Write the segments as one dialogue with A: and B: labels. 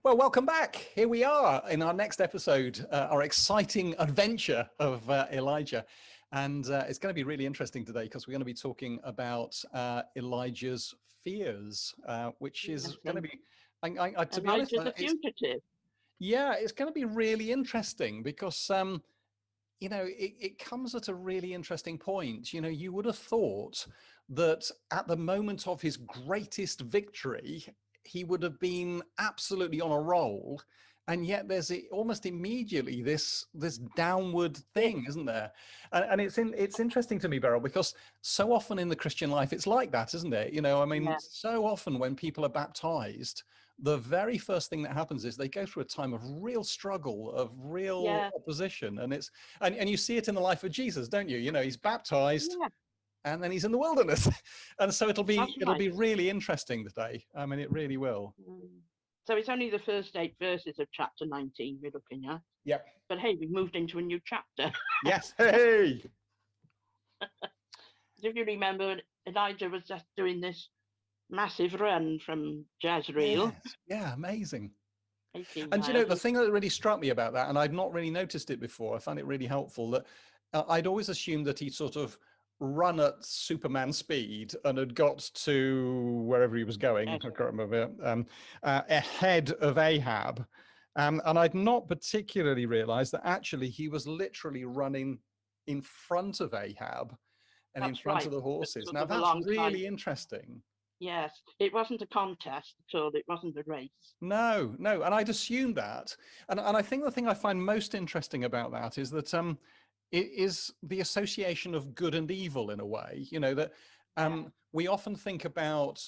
A: Well, welcome back. Here we are in our next episode, our exciting adventure of Elijah. And it's going to be really interesting today because we're going to be talking about Elijah's fears, which is going to be, to be honest,
B: Elijah the fugitive.
A: yeah, it's going to be really interesting because, it comes at a really interesting point. You would have thought that at the moment of his greatest victory, he would have been absolutely on a roll, and yet there's almost immediately this downward thing, isn't there? And it's interesting to me, Beryl, because so often in the Christian life it's like that, isn't it? So often when people are baptized, the very first thing that happens is they go through a time of real struggle, of real opposition, and you see it in the life of Jesus, don't you? He's baptized, and then he's in the wilderness. And so it'll be really interesting today. I mean, it really will.
B: So it's only the first 8 verses of chapter 19 we're looking at.
A: Yep.
B: But hey, we've moved into a new chapter.
A: Yes. Hey.
B: If you remember, Elijah was just doing this massive run from Jezreel.
A: Yes. Yeah, amazing.
B: 18
A: And
B: miles.
A: the thing that really struck me about that, and I'd not really noticed it before, I found it really helpful, that I'd always assumed that he'd sort of run at Superman speed and had got to wherever he was going, I can't remember, ahead of Ahab. And I'd not particularly realized that actually he was literally running in front of Ahab and in front of the horses. Now that's really interesting.
B: Yes, it wasn't a contest at all. It wasn't a race.
A: No. And I'd assumed that. And I think the thing I find most interesting about that is that it is the association of good and evil in a way, that we often think about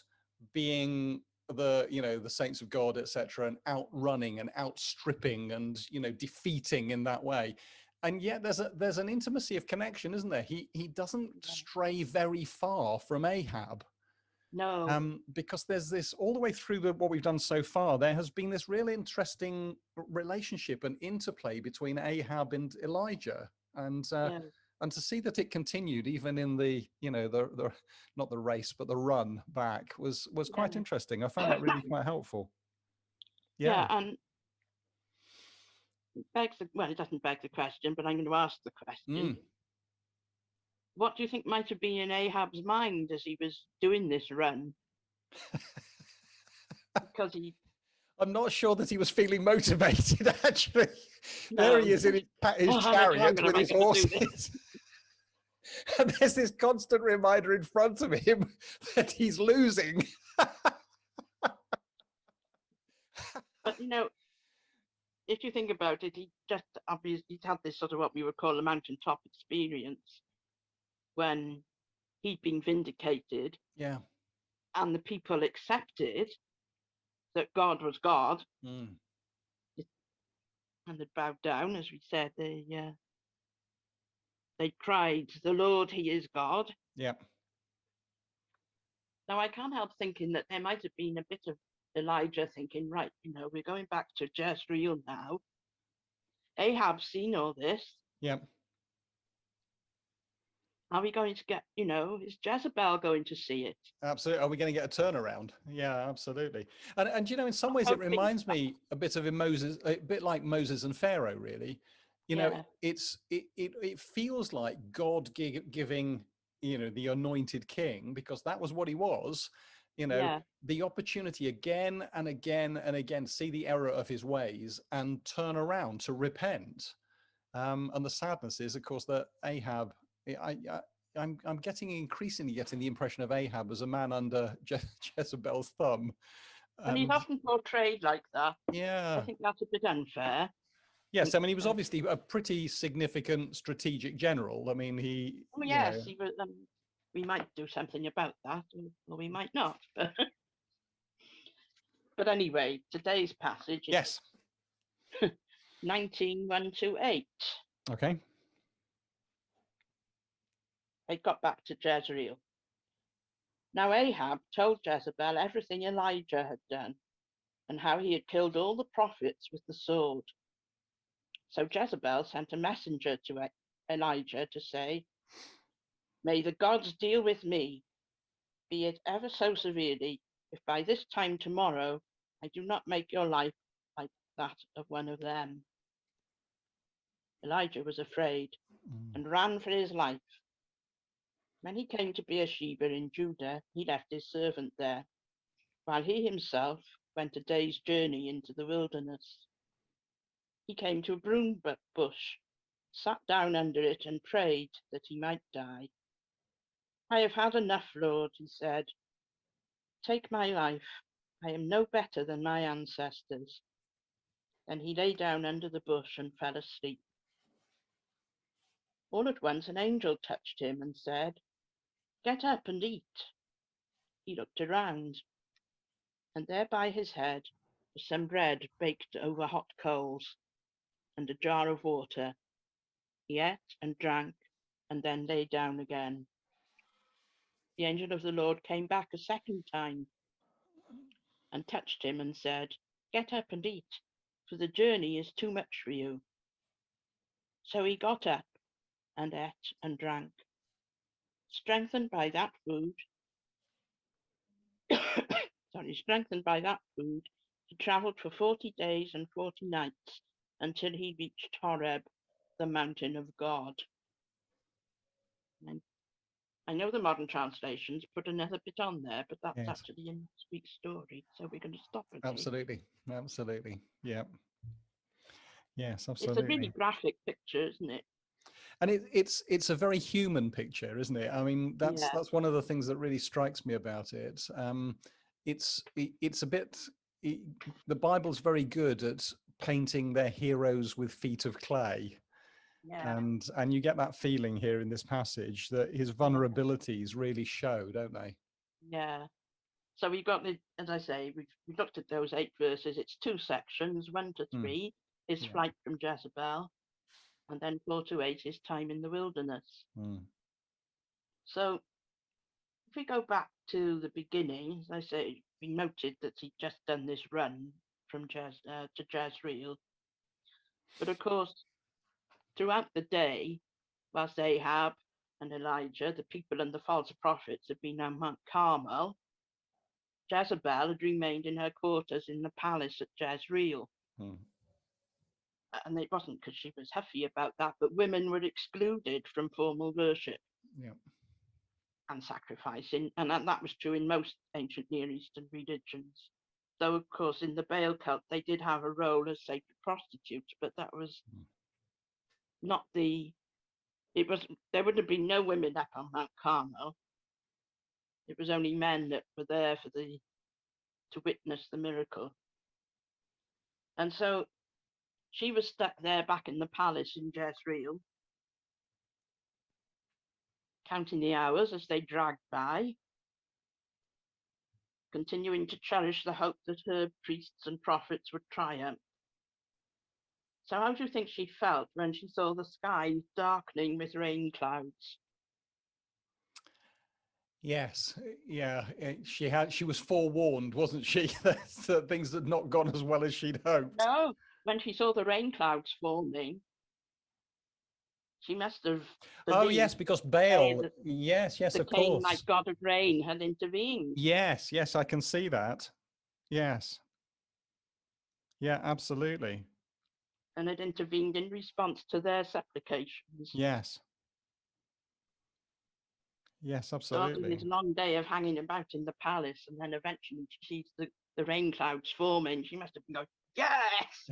A: being the saints of God, etc., and outrunning and outstripping and, defeating in that way. And yet there's an intimacy of connection, isn't there? He doesn't stray very far from Ahab.
B: No.
A: Because there's this all the way through what we've done so far, there has been this really interesting relationship and interplay between Ahab and Elijah. And to see that it continued even in the the not the race but the run back was quite interesting. I found that really quite helpful.
B: And it doesn't beg the question, but I'm going to ask the question. What do you think might have been in Ahab's mind as he was doing this run? Because
A: I'm not sure that he was feeling motivated, actually. No. There he is in his chariot with his horses. And there's this constant reminder in front of him that he's losing.
B: But, if you think about it, he just obviously he's had this sort of what we would call a mountaintop experience when he'd been vindicated.
A: Yeah.
B: And the people accepted that God was God, and they bowed down, as we said. They cried, "The Lord, He is God."
A: Yeah.
B: Now I can't help thinking that there might have been a bit of Elijah thinking, right, we're going back to Jezreel now. Ahab's seen all this.
A: Yeah.
B: Are we going to get, is Jezebel going to see it?
A: Absolutely. Are we going to get a turnaround? Yeah, absolutely. And in some ways it reminds me a bit of a bit like Moses and Pharaoh, really. It feels like God giving, the anointed king, because that was what he was, the opportunity again and again and again to see the error of his ways and turn around, to repent. And the sadness is, of course, that Ahab, I'm increasingly getting the impression of Ahab as a man under Jezebel's thumb.
B: And he's often portrayed like that.
A: Yeah.
B: I think that's a bit unfair.
A: Yes, I mean, he was obviously a pretty significant strategic general. I mean, he...
B: Oh, yes, he was, we might do something about that, or we might not. But anyway, today's passage is 19:1-8.
A: Okay.
B: They got back to Jezreel. Now Ahab told Jezebel everything Elijah had done, and how he had killed all the prophets with the sword. So Jezebel sent a messenger to Elijah to say, "May the gods deal with me, be it ever so severely, if by this time tomorrow I do not make your life that of one of them. Elijah was afraid
A: Mm.
B: and ran for his life. When he came to Beersheba in Judah, he left his servant there, while he himself went a day's journey into the wilderness. He came to a broom bush, sat down under it, and prayed that he might die. I have had enough, Lord, he said. Take my life. I am no better than my ancestors. Then he lay down under the bush and fell asleep. All at once an angel touched him and said, Get up and eat. He looked around, and there by his head was some bread baked over hot coals and a jar of water. He ate and drank and then lay down again. The angel of the Lord came back a second time and touched him and said, Get up and eat, for the journey is too much for you. So he got up and ate and drank. Strengthened by that food, he travelled for 40 days and 40 nights until he reached Horeb, the mountain of God. And I know the modern translations put another bit on there, but that's
A: Yes.
B: actually in this week's story. So we're going to stop it.
A: Absolutely. Absolutely. Yeah. Yes,
B: It's a
A: absolutely.
B: really graphic picture, isn't it?
A: And it's a very human picture, isn't it? I mean, that's one of the things that really strikes me about it. It's a bit. The Bible's very good at painting their heroes with feet of clay,
B: Yeah.
A: and you get that feeling here in this passage that his vulnerabilities really show, don't they?
B: Yeah. So we've got the, as I say, we've looked at those 8 verses. It's 2 sections, 1 to 3 his
A: Yeah.
B: flight from Jezebel, and then 4 to 8 his time in the wilderness. So if we go back to the beginning, as I say, we noted that he'd just done this run from to Jezreel. But of course, throughout the day, whilst Ahab and Elijah, the people and the false prophets, had been on Mount Carmel, Jezebel had remained in her quarters in the palace at Jezreel. And it wasn't because she was huffy about that, but women were excluded from formal worship and sacrificing, and that was true in most ancient Near Eastern religions. Though, of course, in the Baal cult, they did have a role as sacred prostitutes, but that was not the. It was there would have been no women up on Mount Carmel. It was only men that were there to witness the miracle. And so she was stuck there back in the palace in Jezreel, counting the hours as they dragged by, continuing to cherish the hope that her priests and prophets would triumph. So how do you think she felt when she saw the sky darkening with rain clouds?
A: Yes, yeah, she was forewarned, wasn't she, that things had not gone as well as she'd hoped.
B: No, when she saw the rain clouds forming, she must have believed.
A: Oh yes, because Baal. Yes,
B: the
A: of
B: king,
A: course.
B: like god of rain, had intervened.
A: Yes, I can see that. Yes. Yeah, absolutely.
B: And had intervened in response to their supplications.
A: Yes. Yes, absolutely.
B: So after this long day of hanging about in the palace, and then eventually she sees the rain clouds forming, she must have been going, yes!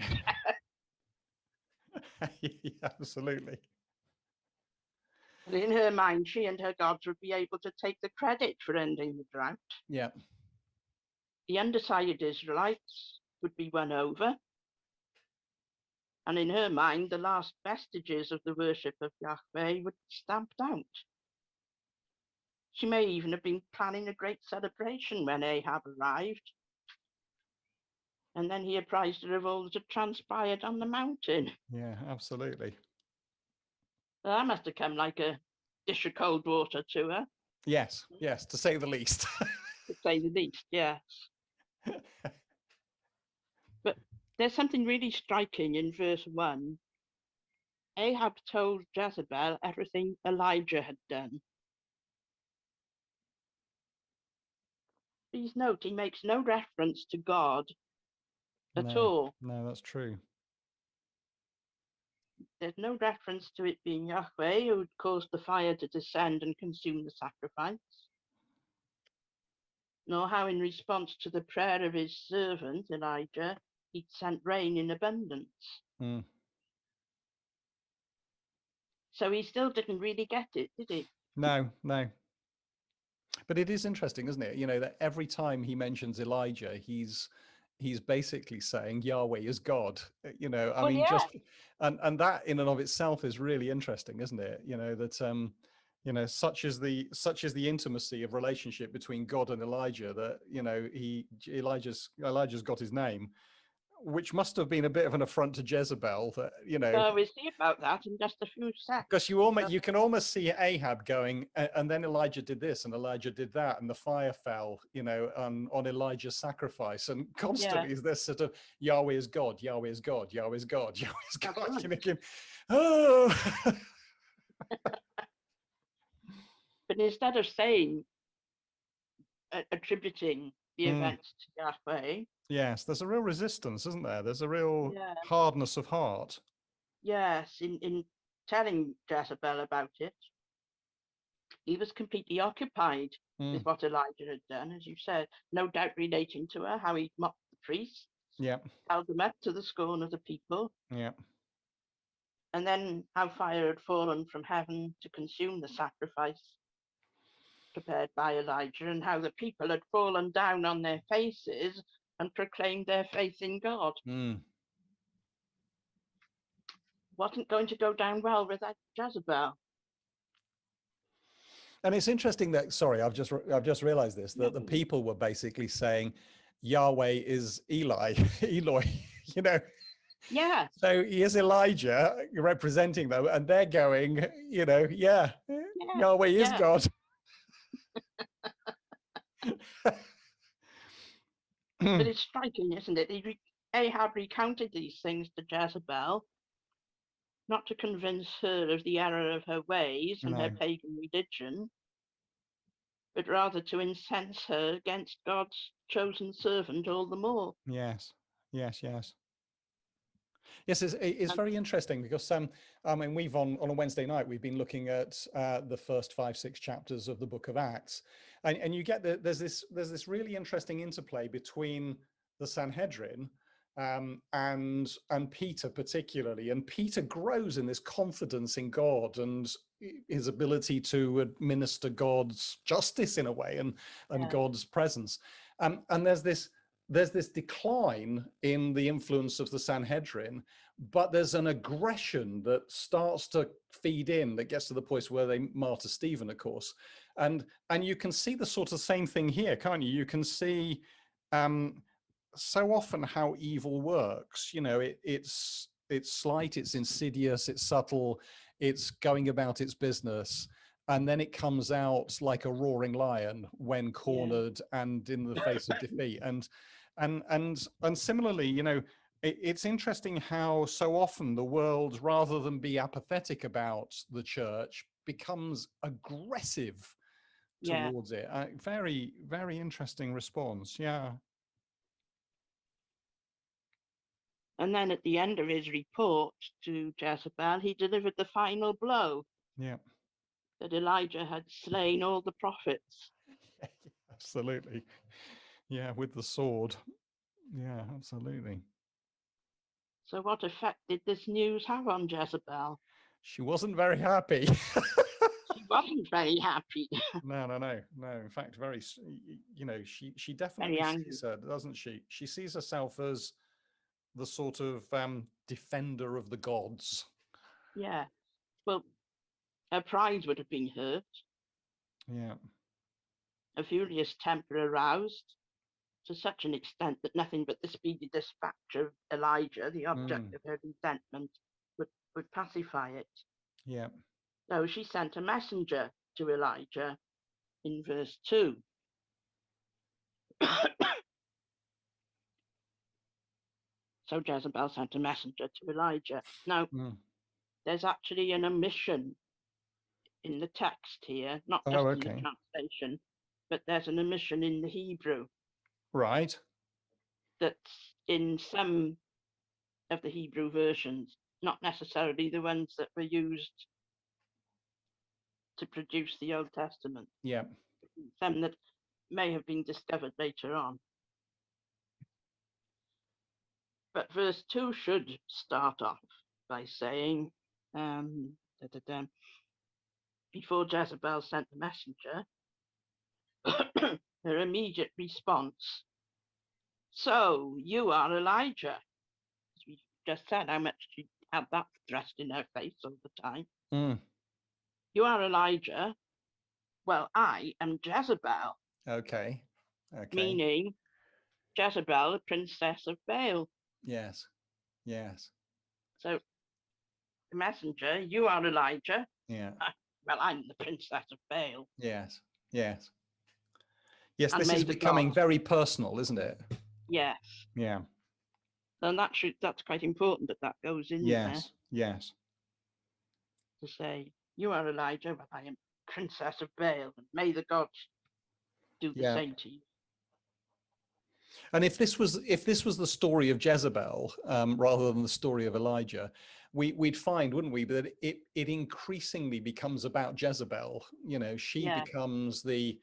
A: Yeah, absolutely.
B: And in her mind, she and her gods would be able to take the credit for ending the drought.
A: Yeah.
B: The undecided Israelites would be won over. And in her mind, the last vestiges of the worship of Yahweh would be stamped out. She may even have been planning a great celebration when Ahab arrived. And then he apprised her of all that had transpired on the mountain.
A: Yeah, absolutely.
B: Well, that must have come like a dish of cold water to her.
A: Yes, to say the least.
B: To say the least, yes. But there's something really striking in verse 1. Ahab told Jezebel everything Elijah had done. Please note, he makes no reference to God at
A: No,
B: all.
A: no, that's true.
B: There's no reference to it being Yahweh who had caused the fire to descend and consume the sacrifice, nor how in response to the prayer of his servant Elijah, he'd sent rain in abundance.
A: Mm.
B: So he still didn't really get it, did he?
A: No, no. But it is interesting, isn't it? You know, that every time he mentions Elijah, he's basically saying Yahweh is God. You know, I
B: Well,
A: mean,
B: yeah.
A: just and that in and of itself is really interesting, isn't it? You know, that you know, such is the intimacy of relationship between God and Elijah that, you know, Elijah's got his name, which must have been a bit of an affront to Jezebel, that, you know,
B: So we see about that in just a few seconds.
A: because you can almost see Ahab going, and then Elijah did this and Elijah did that, and the fire fell, you know, on Elijah's sacrifice, and constantly is this sort of Yahweh is God, Yahweh is God, Yahweh is God, Yahweh is God.
B: Right.
A: You know, oh.
B: But instead of saying, attributing the
A: Mm.
B: events to Yahweh,
A: Yes, there's a real resistance, isn't there? There's a real
B: yeah,
A: hardness of heart.
B: yes, in telling Jezebel about it, he was completely occupied with
A: Mm.
B: what Elijah had done, as you said, no doubt relating to her, how he'd mocked the priests,
A: Yeah,
B: held them up to the scorn of the people,
A: yeah.
B: and then how fire had fallen from heaven to consume the sacrifice prepared by Elijah, and how the people had fallen down on their faces and proclaimed their faith in God.
A: Mm.
B: Wasn't going to go down well with that Jezebel.
A: And it's interesting that, sorry, I've just realized this, that the people were basically saying Yahweh is Eli, Eloi, you know.
B: Yeah.
A: So he is Elijah representing them, and they're going, you know, yeah,
B: Yeah.
A: Yahweh is
B: Yeah.
A: God.
B: But it's striking, isn't it? Ahab recounted these things to Jezebel, not to convince her of the error of her ways and her
A: No.
B: pagan religion, but rather to incense her against God's chosen servant all the more.
A: Yes, yes, yes. Yes, it's
B: And
A: very interesting because I mean, we've on a Wednesday night we've been looking at the first 5-6 chapters of the Book of Acts, and you get there's this really interesting interplay between the Sanhedrin and Peter particularly, and Peter grows in this confidence in God and his ability to administer God's justice in a way, and
B: yeah,
A: God's presence, and there's this decline in the influence of the Sanhedrin, but there's an aggression that starts to feed in, that gets to the point where they martyr Stephen, of course. And you can see the sort of same thing here, can't you? You can see so often how evil works. You know, it's slight, it's insidious, it's subtle, it's going about its business. And then it comes out like a roaring lion when cornered and in the face of defeat. And similarly, you know, it's interesting how so often the world, rather than be apathetic about the church, becomes aggressive
B: yeah.
A: towards it. Very, very interesting response. Yeah.
B: And then at the end of his report to Jezebel, he delivered the final blow
A: Yeah.
B: that Elijah had slain all the prophets.
A: Absolutely. Yeah, with the sword. Yeah, absolutely.
B: So what effect did this news have on Jezebel?
A: She wasn't very happy.
B: She wasn't very happy.
A: No. In fact, you know, she
B: Very
A: definitely
B: angry.
A: sees her, doesn't she? She sees herself as the sort of defender of the gods.
B: Yeah. Well, her pride would have been hurt,
A: Yeah.
B: a furious temper aroused to such an extent that nothing but the speedy dispatch of Elijah, the object
A: Mm.
B: of her resentment, would pacify it.
A: Yeah.
B: So she sent a messenger to Elijah in verse 2. So Jezebel sent a messenger to Elijah. Now,
A: Mm.
B: there's actually an omission in the text here, not
A: Oh,
B: just in the
A: okay.
B: translation, but there's an omission in the Hebrew
A: Right.
B: that in some of the Hebrew versions, not necessarily the ones that were used to produce the Old Testament.
A: Yeah.
B: Some that may have been discovered later on. But verse 2 should start off by saying, before Jezebel sent the messenger, her immediate response, "So you are Elijah." As we just said, how much she had that thrust in her face all the time. You are Elijah. Well, I am Jezebel.
A: Okay.
B: Meaning Jezebel, the princess of Baal.
A: Yes. Yes.
B: So the messenger, you are Elijah.
A: Yeah.
B: Well, I'm the princess of Baal.
A: Yes. Yes. Yes,
B: And
A: this is becoming very personal, isn't it?
B: Yes.
A: Yeah.
B: And that's quite important that goes in there.
A: Yes.
B: To say, you are Elijah, but I am princess of Baal, and may the gods do the same to you.
A: And if this was the story of Jezebel rather than the story of Elijah, we'd find, wouldn't we, that it increasingly becomes about Jezebel. You know, she becomes the,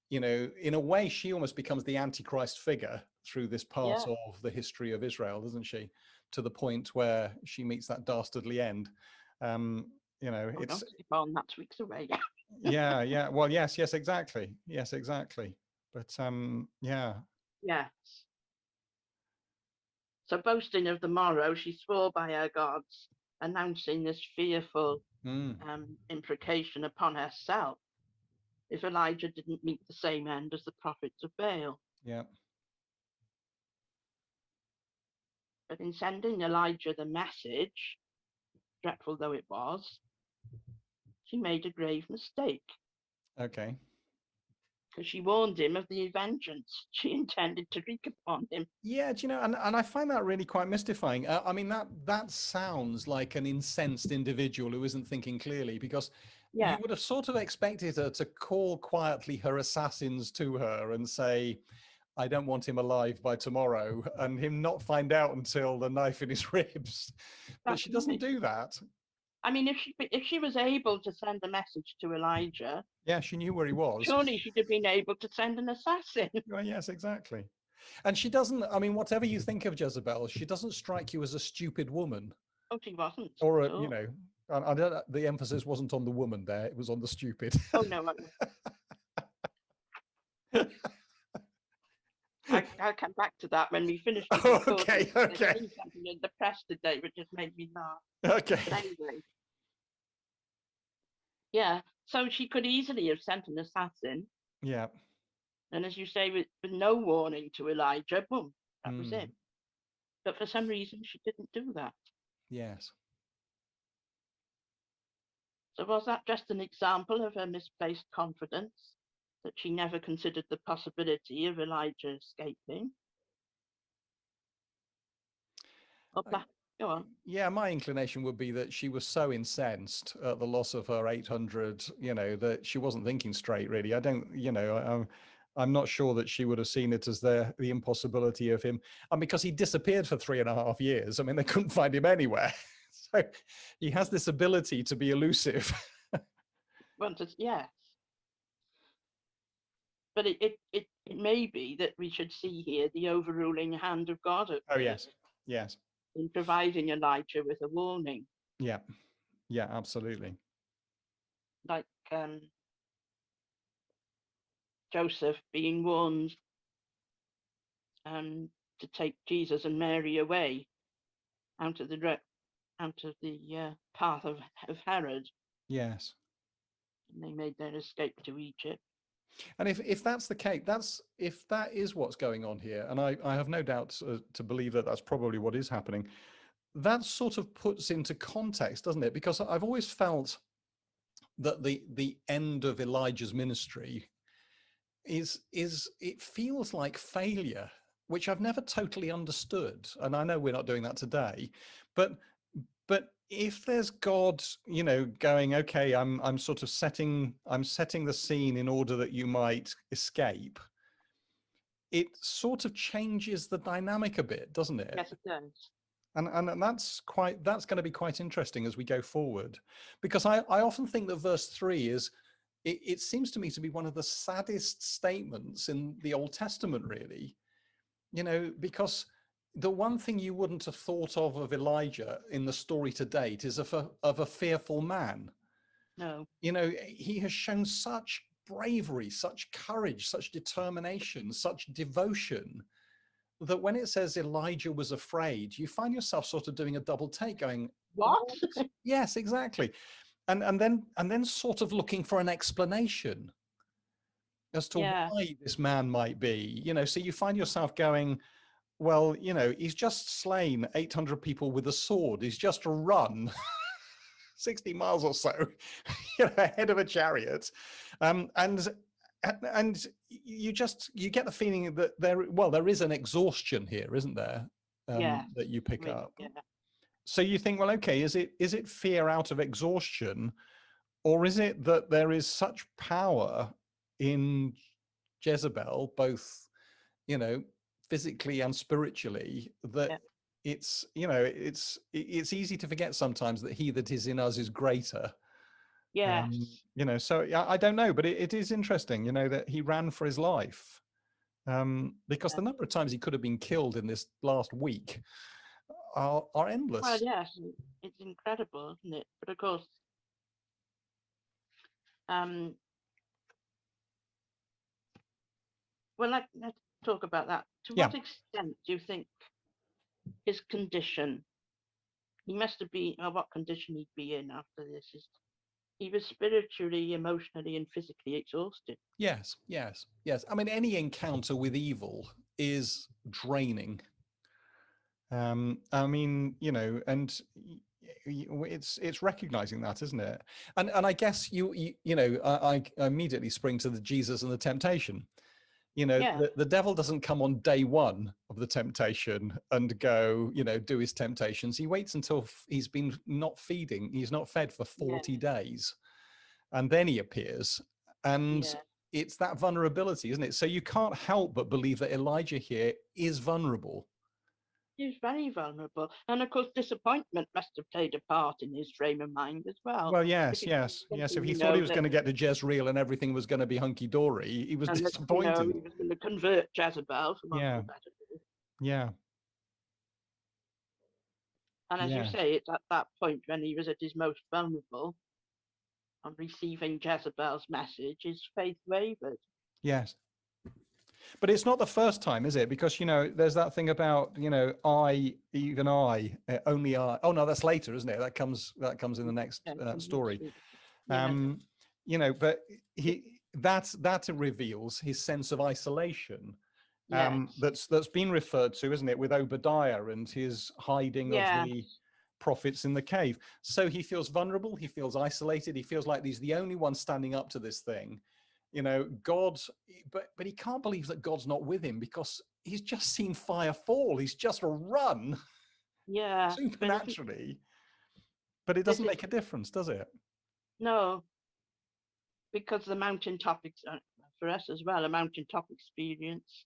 A: you know, in a way, she almost becomes the antichrist figure through this part of the history of Israel, doesn't she? To the point where she meets that dastardly end. You know, it's
B: on that weeks away.
A: yeah. Well, yes, exactly. Yes, exactly. But yeah.
B: Yes. So boasting of the morrow, she swore by her gods, announcing this fearful imprecation upon herself if Elijah didn't meet the same end as the prophets of Baal.
A: Yeah.
B: But in sending Elijah the message, dreadful though it was, she made a grave mistake.
A: Okay.
B: Because she warned him of the vengeance she intended to wreak upon him.
A: Yeah, do you know, and I find that really quite mystifying. I mean, that sounds like an incensed individual who isn't thinking clearly, because you would have sort of expected her to call quietly her assassins to her and say, I don't want him alive by tomorrow, and him not find out until the knife in his ribs. But she doesn't do that.
B: I mean, if she was able to send a message to Elijah,
A: yeah, she knew where he was.
B: Surely she'd have been able to send an assassin.
A: Well, yes, exactly. And she doesn't, I mean, whatever you think of Jezebel, she doesn't strike you as a stupid woman.
B: Oh, she wasn't.
A: Or, you know, I don't, the emphasis wasn't on the woman there, it was on the stupid.
B: Oh, no. I'll come back to that when we finish.
A: Okay.
B: There's something in the press today which just made me laugh.
A: Okay.
B: But anyway. Yeah, so she could easily have sent an assassin.
A: Yeah.
B: And as you say, with no warning to Elijah, boom, that was it. But for some reason, she didn't do that.
A: Yes.
B: So was that just an example of her misplaced confidence, that she never considered the possibility of Elijah escaping? Go on.
A: Yeah, my inclination would be that she was so incensed at the loss of her 800, you know, that she wasn't thinking straight, really. I don't, you know, I'm not sure that she would have seen it as the impossibility of him. And because he disappeared for 3.5 years, I mean, they couldn't find him anywhere. So he has this ability to be elusive.
B: Well, yes. But it may be that we should see here the overruling hand of God.
A: Oh, yes. Yes.
B: In providing Elijah with a warning.
A: Yeah. Yeah, absolutely.
B: Like Joseph being warned to take Jesus and Mary away out of the path of Herod.
A: Yes.
B: And they made their escape to Egypt.
A: And if that's the case, if that is what's going on here, and I have no doubt to believe that that's probably what is happening, that sort of puts into context, doesn't it? Because I've always felt that the end of Elijah's ministry is it feels like failure, which I've never totally understood. And I know we're not doing that today, but if there's God, you know, going, okay, I'm setting the scene in order that you might escape. it sort of changes the dynamic a bit, doesn't it?
B: Yes, it does.
A: And that's going to be quite interesting as we go forward, because I often think that verse 3 is, it seems to me to be one of the saddest statements in the Old Testament, really, because the one thing you wouldn't have thought of Elijah in the story to date is of a fearful man.
B: No.
A: He has shown such bravery, such courage, such determination, such devotion, that when it says Elijah was afraid, you find yourself sort of doing a double take, going,
B: What?
A: Yes, exactly. And then sort of looking for an explanation as to why this man might be, so you find yourself going, well, he's just slain 800 people with a sword. He's just run 60 miles or so ahead of a chariot. And you get the feeling that there is an exhaustion here, isn't there? That you pick up.
B: Yeah.
A: So you think, well, okay, is it fear out of exhaustion, or is it that there is such power in Jezebel, both, physically and spiritually, that it's easy to forget sometimes that he that is in us is greater.
B: Yes.
A: So I don't know, but it is interesting, that he ran for his life, because the number of times he could have been killed in this last week are endless.
B: Well, yes, it's incredible, isn't it? But of course, well, let's talk about that. To what extent do you think his condition, he must have been, or what condition he'd be in after this, is he was spiritually, emotionally, and physically exhausted.
A: Yes. I mean, any encounter with evil is draining. I mean, and it's recognizing that, isn't it? And I guess I immediately spring to the Jesus and the temptation. The devil doesn't come on day one of the temptation and go, do his temptations. He waits until he's been he's not fed for 40 days, and then he appears. And it's that vulnerability, isn't it? So you can't help but believe that Elijah here is vulnerable.
B: He's very vulnerable. And of course, disappointment must have played a part in his frame of mind as well.
A: Well, yes. If he thought he was going to get to Jezreel and everything was going to be hunky-dory, he was disappointed.
B: He was going to convert Jezebel, for want of a better word.
A: Yeah.
B: And as you say, it's at that point when he was at his most vulnerable, on receiving Jezebel's message, his faith wavered.
A: Yes. But it's not the first time, is it? Because, there's that thing about, only I. Oh, no, that's later, isn't it? That comes in the next story. But that reveals his sense of isolation. That's been referred to, isn't it, with Obadiah and his hiding of the prophets in the cave. So he feels vulnerable, he feels isolated, he feels like he's the only one standing up to this thing. God, but he can't believe that God's not with him, because he's just seen fire fall. He's just run supernaturally, but it doesn't make a difference, does it?
B: No, because the mountaintop, for us as well, a mountaintop experience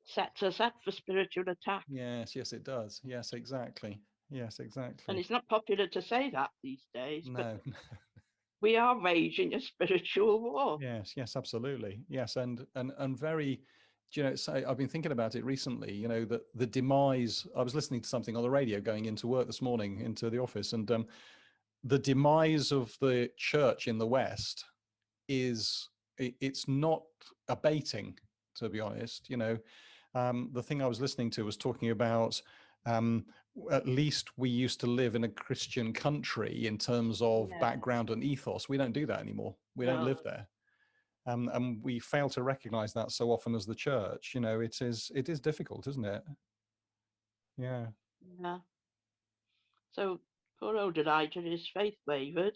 B: sets us up for spiritual attack.
A: Yes, it does. Yes, exactly.
B: And it's not popular to say that these days.
A: No.
B: But we are waging a spiritual war.
A: Yes, absolutely. Yes, and very, so I've been thinking about it recently, that the demise, I was listening to something on the radio going into work this morning, into the office, and the demise of the church in the West it's not abating, to be honest. The thing I was listening to was talking about, at least we used to live in a Christian country in terms of background and ethos. We don't do that anymore. We don't live there. And we fail to recognize that so often as the church. It is difficult, isn't it? Yeah.
B: So poor old Elijah, his faith wavered.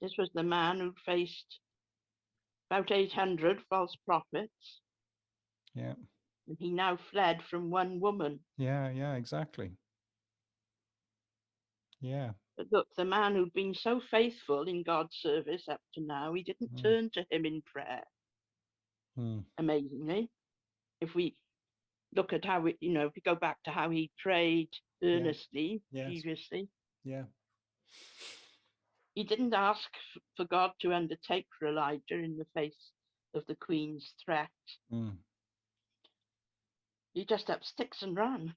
B: This was the man who faced about 800 false prophets.
A: Yeah.
B: And he now fled from one woman.
A: Yeah, exactly. Yeah.
B: But look, the man who'd been so faithful in God's service up to now, he didn't turn to him in prayer. Amazingly. if we look at how, if we go back to how he prayed earnestly previously, he didn't ask for God to undertake for Elijah in the face of the queen's threat. He just up sticks and ran.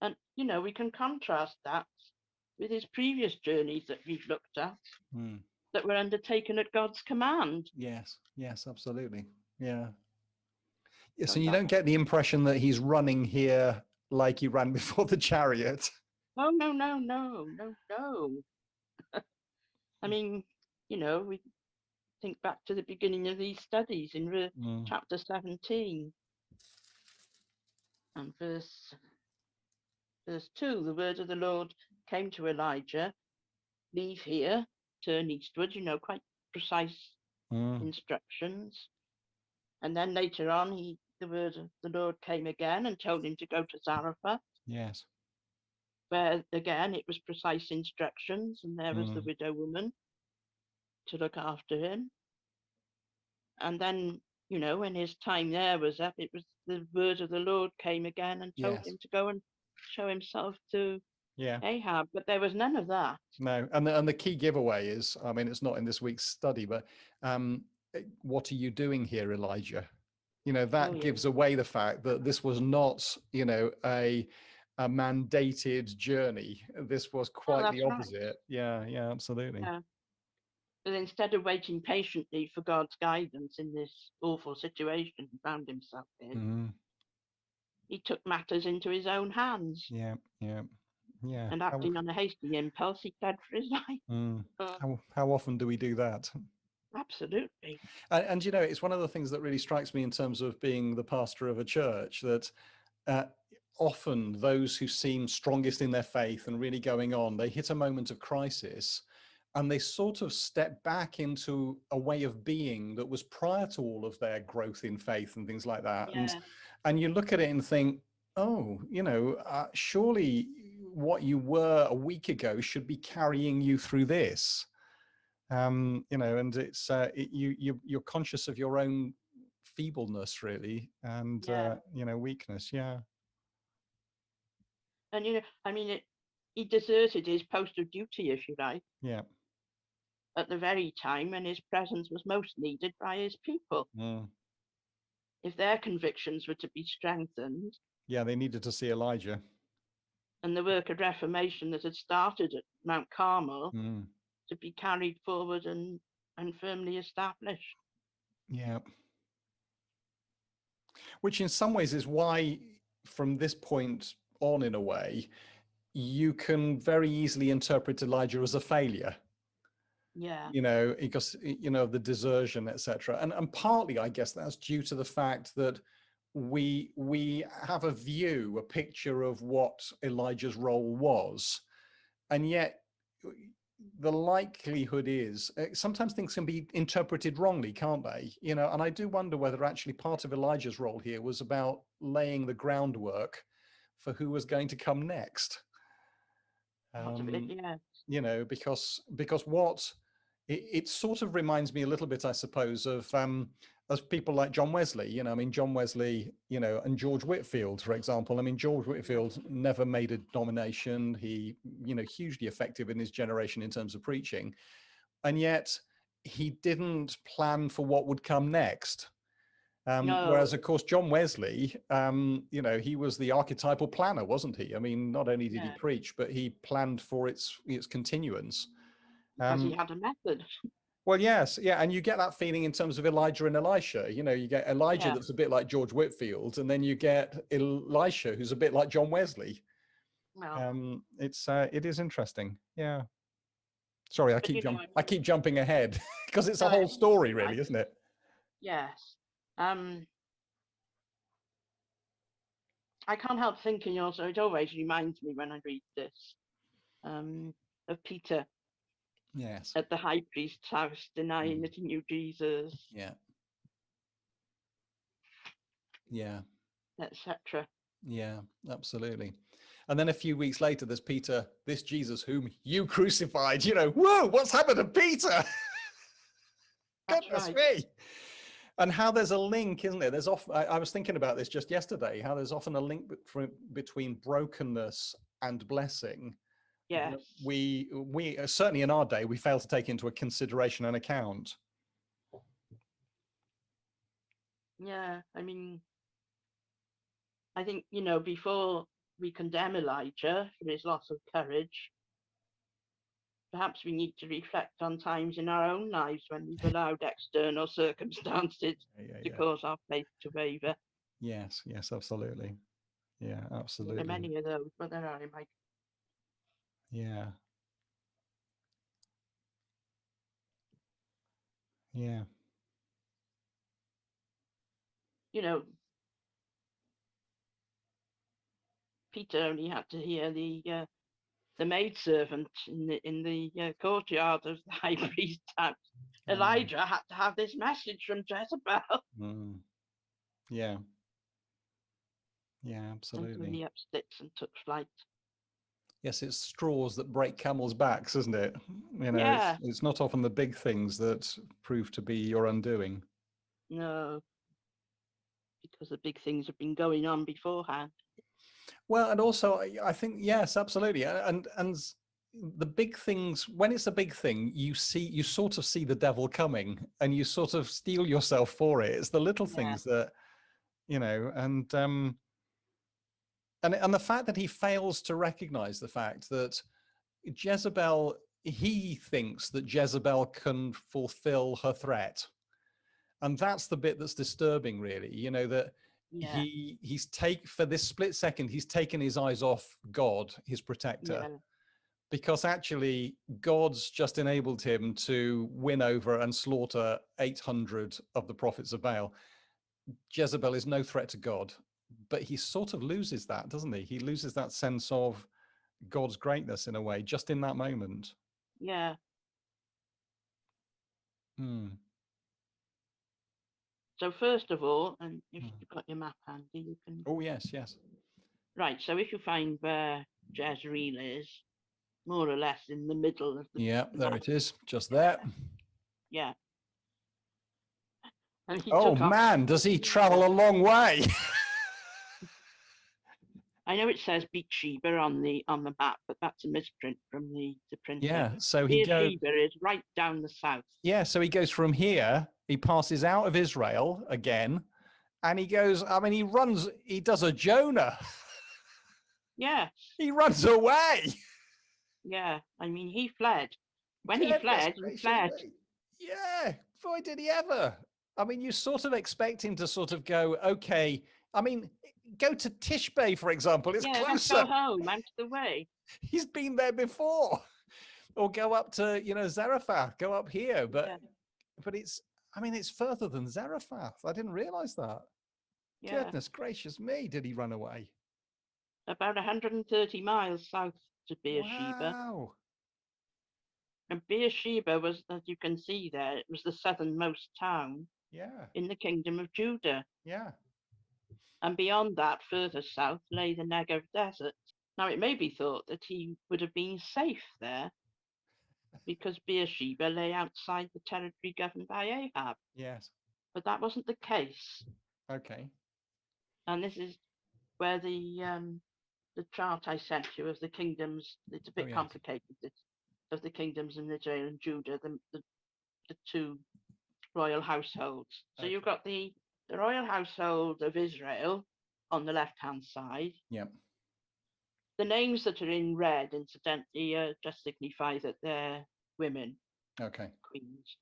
B: And, we can contrast that with his previous journeys that we've looked at that were undertaken at God's command.
A: Yes, absolutely. Yeah. So you don't get the impression that he's running here like he ran before the chariot.
B: Oh, no. I mean, we think back to the beginning of these studies in chapter 17 and verse 2. The word of the Lord came to Elijah, leave here, turn eastward, quite precise instructions. And then later on, the word of the Lord came again and told him to go to Zarephath.
A: Yes.
B: Where again, it was precise instructions, and there was the widow woman to look after him. And then, when his time there was up, it was the word of the Lord came again and told him to go and show himself to Ahab. But there was none of that.
A: No, and the key giveaway is, I mean, it's not in this week's study, but what are you doing here, Elijah? That gives away the fact that this was not, a mandated journey. This was quite the opposite. Right. Yeah, absolutely.
B: Yeah. But instead of waiting patiently for God's guidance in this awful situation he found himself in, he took matters into his own hands.
A: Yeah.
B: And acting on a hasty impulse, he fled for his life.
A: How often do we do that?
B: Absolutely.
A: And it's one of the things that really strikes me in terms of being the pastor of a church, that often those who seem strongest in their faith and really going on, they hit a moment of crisis and they sort of step back into a way of being that was prior to all of their growth in faith and things like that. And you look at it and think, oh, surely what you were a week ago should be carrying you through this. And it's you're conscious of your own feebleness, really, and weakness.
B: And he deserted his post of duty, if you like.
A: Yeah.
B: At the very time when his presence was most needed by his people. If their convictions were to be strengthened.
A: Yeah, they needed to see Elijah.
B: And the work of reformation that had started at Mount Carmel to be carried forward and firmly established.
A: Yeah. Which in some ways is why, from this point on, in a way, you can very easily interpret Elijah as a failure.
B: Yeah.
A: Because, the desertion, etc. And partly, I guess, that's due to the fact that we have a picture of what Elijah's role was. And yet the likelihood is sometimes things can be interpreted wrongly, can't they? And I do wonder whether actually part of Elijah's role here was about laying the groundwork for who was going to come next.
B: Part of it, yeah.
A: Because what it sort of reminds me a little bit, I suppose, of people like John Wesley. John Wesley, and George Whitefield, for example. George Whitefield never made a denomination. He, hugely effective in his generation in terms of preaching, and yet he didn't plan for what would come next.
B: No.
A: Whereas, of course, John Wesley, he was the archetypal planner, wasn't he? Not only did he preach, but he planned for its continuance.
B: Because he had a method.
A: Well, yes, yeah, and you get that feeling in terms of Elijah and Elisha. You get Elijah that's a bit like George Whitefield, and then you get Elisha who's a bit like John Wesley.
B: Well,
A: it is interesting. Yeah. Sorry, I keep jumping ahead because it's a whole story, really, isn't it?
B: Yes. I can't help thinking also, it always reminds me when I read this, of Peter.
A: Yes.
B: At the high priest's house, denying that he knew Jesus.
A: Yeah.
B: Etc.
A: Yeah, absolutely. And then a few weeks later, there's Peter, this Jesus whom you crucified. Whoa, what's happened to Peter? Goodness me. And how there's a link, isn't there? There's often, I was thinking about this just yesterday, how there's often a link between brokenness and blessing.
B: Yes.
A: We certainly in our day, we fail to take into a consideration and account.
B: Yeah, I mean, I think, you know, before we condemn Elijah for his loss of courage, perhaps we need to reflect on times in our own lives when we've allowed external circumstances to cause our faith to waver.
A: Yes, yes, absolutely. Yeah, absolutely.
B: There are many of those, but there are in my...
A: Yeah. Yeah.
B: You know, Peter only had to hear the maidservant in the courtyard of the high priest's house. Elijah had to have this message from Jezebel.
A: Yeah. Yeah, absolutely.
B: And he up sticks and took flight.
A: Yes, it's straws that break camels' backs, isn't it? You know,
B: Yeah.
A: it's not often the big things that prove to be your undoing.
B: No, because the big things have been going on beforehand.
A: Well, and also I think, yes, absolutely. And the big things, when it's a big thing, you sort of see the devil coming and you sort of steel yourself for it. It's the little things that, you know, and the fact that he fails to recognize the fact that Jezebel, he thinks that Jezebel can fulfill her threat. And that's the bit that's disturbing, really, you know, that he's for this split second, he's taken his eyes off God, his protector, because actually God's just enabled him to win over and slaughter 800 of the prophets of Baal. Jezebel is no threat to God, but he sort of loses that, doesn't he? He loses that sense of God's greatness in a way, just in that moment.
B: Yeah. So first of all, and if you've got your map handy, you can...
A: Oh, yes, yes.
B: Right, so if you find where Jezreel is, more or less in the middle of the...
A: Yeah, there it is, just there.
B: Yeah. And he
A: oh, man, does he travel a long way?
B: I know it says Beersheba on the map, but that's a misprint from the printer.
A: Yeah, so
B: Beersheba is right down the south.
A: Yeah, so he goes from here, he passes out of Israel again, and he goes, I mean, he does a Jonah.
B: Yeah.
A: He runs away.
B: Yeah, I mean, he fled. When he fled, he fled.
A: Yeah, boy, did he ever. I mean, you sort of expect him to sort of go, okay, I mean, go to Tishbe, for example. It's closer.
B: Let's go home, out of the way.
A: He's been there before. Or go up to, you know, Zarephath, go up here. But it's, I mean, it's further than Zarephath. I didn't realize that. Yeah. Goodness gracious me, did he run away?
B: About 130 miles south to Beersheba.
A: Wow.
B: And Beersheba was, as you can see there, it was the southernmost town in the kingdom of Judah.
A: Yeah.
B: And beyond that, further south, lay the Negev desert. Now, it may be thought that he would have been safe there because Beersheba lay outside the territory governed by Ahab.
A: Yes.
B: But that wasn't the case.
A: Okay.
B: And this is where the chart I sent you of the kingdoms, it's a bit complicated, of the kingdoms in Israel and Judah, the two royal households. So you've got the royal household of Israel on the left-hand side.
A: Yep.
B: The names that are in red, incidentally, just signify that they're women.
A: Okay.
B: Queens.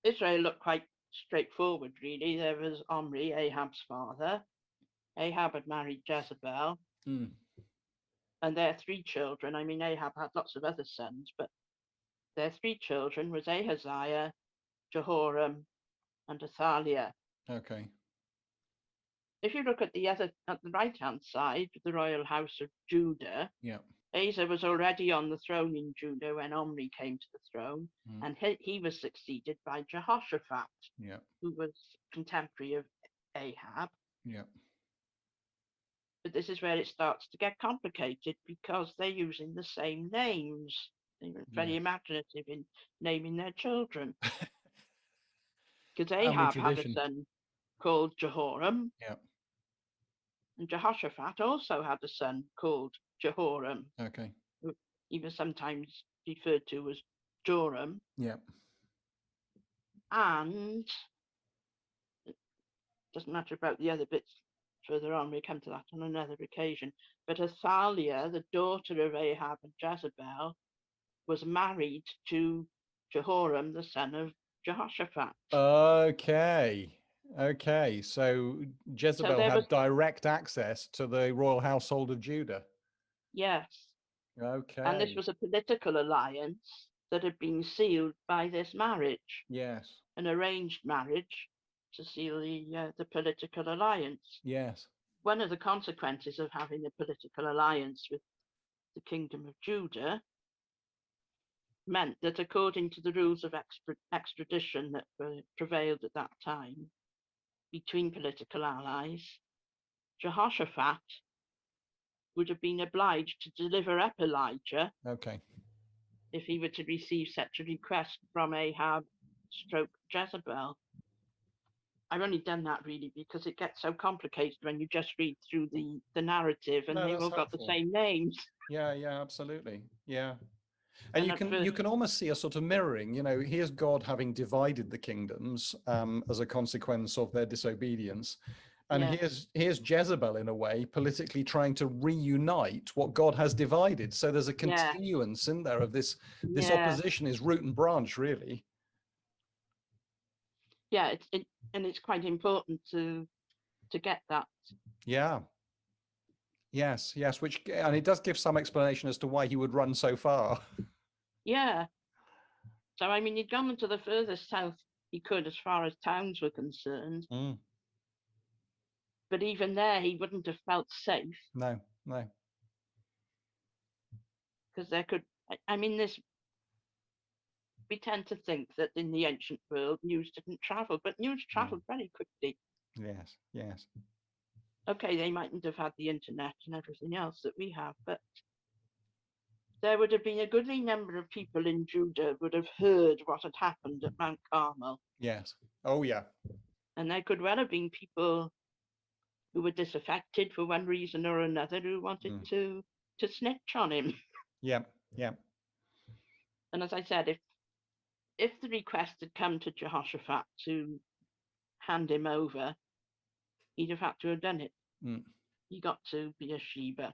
B: Israel looked quite straightforward, really. There was Omri, Ahab's father. Ahab had married Jezebel. And their three children, I mean, Ahab had lots of other sons, but their three children was Ahaziah, Jehoram, and Athaliah.
A: Okay.
B: If you look at the right-hand side, the royal house of Judah, Asa was already on the throne in Judah when Omri came to the throne, and he was succeeded by Jehoshaphat, who was contemporary of Ahab. But this is where it starts to get complicated because they're using the same names. They were very imaginative in naming their children. Because
A: family
B: Ahab had a
A: tradition.
B: son called Jehoram,
A: Yeah.
B: and Jehoshaphat also had a son called Jehoram.
A: Okay.
B: Who he was sometimes referred to as Joram.
A: Yeah.
B: And it doesn't matter about the other bits further on, we'll come to that on another occasion. But Athaliah, the daughter of Ahab and Jezebel, was married to Jehoram, the son of Jehoshaphat.
A: Okay. Okay. So
B: So
A: Jezebel
B: there was,
A: had direct access to the royal household of Judah.
B: yes, and this
A: Okay.
B: was a political alliance that had been sealed by this marriage,
A: Yes.
B: an arranged marriage to seal the political alliance.
A: Yes.
B: One of the consequences of having a political alliance with the kingdom of Judah meant that, according to the rules of extradition that prevailed at that time between political allies, Jehoshaphat would have been obliged to deliver up Elijah
A: Okay.
B: if he were to receive such a request from Ahab stroke Jezebel. I've only done that really because it gets so complicated when you just read through the narrative and
A: No,
B: they've
A: that's
B: all got the
A: helpful.
B: same names.
A: Yeah, yeah, absolutely. Yeah. And
B: And
A: you
B: at
A: can
B: first,
A: almost see a sort of mirroring, here's God having divided the kingdoms as a consequence of their disobedience. And
B: yes,
A: here's Jezebel in a way politically trying to reunite what God has divided. So there's a
B: yeah,
A: continuance in there of this
B: yeah,
A: opposition is root and branch, really.
B: yeah. And it's quite important to get that.
A: Yeah. Yes, yes, and it does give some explanation as to why he would run so far.
B: Yeah. So I mean, he'd gone into the furthest south he could as far as towns were concerned.
A: Mm,
B: But even there, he wouldn't have felt safe
A: no, no.
B: because there could. I mean, this we tend to think that in the ancient world news didn't travel, but news
A: No.
B: traveled very quickly.
A: Yes, yes.
B: Okay, they mightn't have had the internet and everything else that we have, but there would have been a goodly number of people in Judah would have heard what had happened at Mount Carmel.
A: Yes. Oh, yeah.
B: And there could well have been people who were disaffected for one reason or another who wanted
A: Mm.
B: to snitch on him.
A: Yeah, yeah.
B: And as I said, if the request had come to Jehoshaphat to hand him over, he'd have had to have done it.
A: Mm.
B: He got to Beersheba.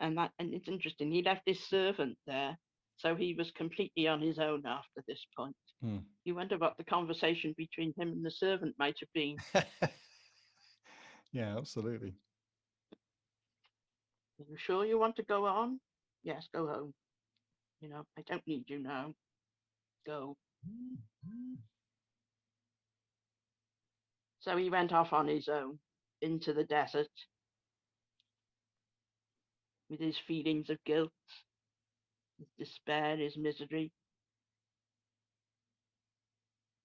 B: And it's interesting, he left his servant there, so he was completely on his own after this point.
A: Mm.
B: You wonder what the conversation between him and the servant might have been.
A: Yeah, absolutely.
B: Are you sure you want to go on? Yes, go home. I don't need you now. Go. So he went off on his own into the desert with his feelings of guilt, his despair, his misery.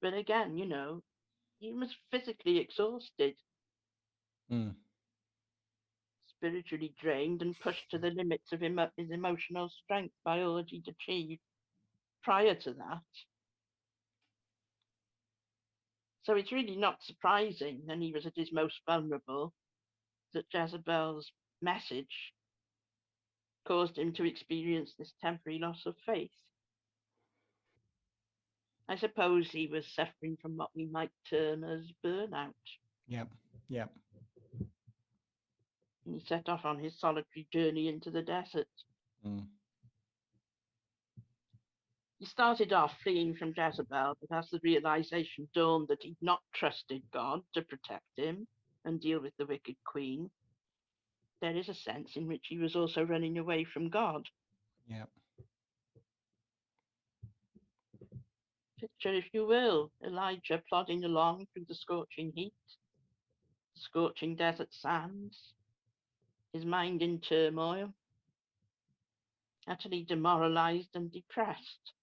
B: But again, he was physically exhausted,
A: Mm.
B: spiritually drained, and pushed to the limits of his emotional strength by all that he'd achieved prior to that. So it's really not surprising when he was at his most vulnerable that Jezebel's message caused him to experience this temporary loss of faith. I suppose he was suffering from what we might term as burnout.
A: Yep, yep.
B: And he set off on his solitary journey into the desert.
A: Mm.
B: He started off fleeing from Jezebel, but as the realization dawned that he'd not trusted God to protect him and deal with the wicked queen, there is a sense in which he was also running away from God.
A: Yep.
B: Picture, if you will, Elijah plodding along through the scorching heat, scorching desert sands, his mind in turmoil, utterly demoralized and depressed.